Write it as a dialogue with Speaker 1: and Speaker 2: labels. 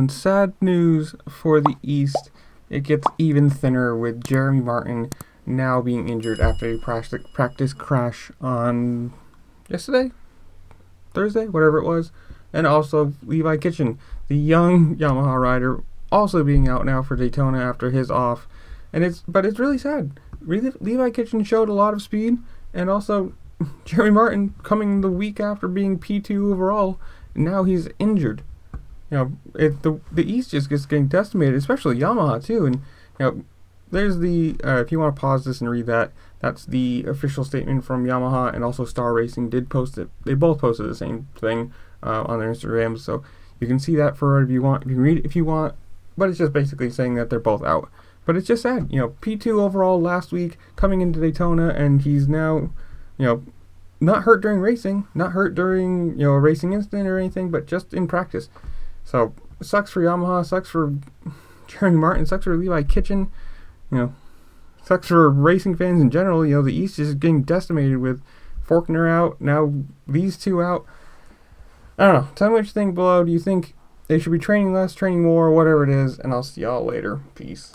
Speaker 1: And sad news for the East. It gets even thinner with Jeremy Martin now being injured after a practice crash on yesterday, Thursday, whatever it was. And also Levi Kitchen, the young Yamaha rider, also being out now for Daytona after his off. But it's really sad. Levi Kitchen showed a lot of speed, and also Jeremy Martin coming the week after being P2 overall, and now he's injured. The East just gets getting decimated, especially Yamaha too. And there's the if you want to pause this and read that, that's the official statement from Yamaha, and also Star Racing did post it. They both posted the same thing on their Instagram, so you can see that for if you want. You can read it if you want, but it's just basically saying that they're both out. But it's just sad, P2 overall last week, coming into Daytona, and he's now, not hurt during racing, not hurt during, a racing incident or anything, but just in practice. So, it sucks for Yamaha, sucks for Jeremy Martin, sucks for Levi Kitchen, sucks for racing fans in general. The East is getting decimated with Faulkner out, now these two out. I don't know. Tell me what you think below. Do you think they should be training less, training more, whatever it is, and I'll see y'all later. Peace.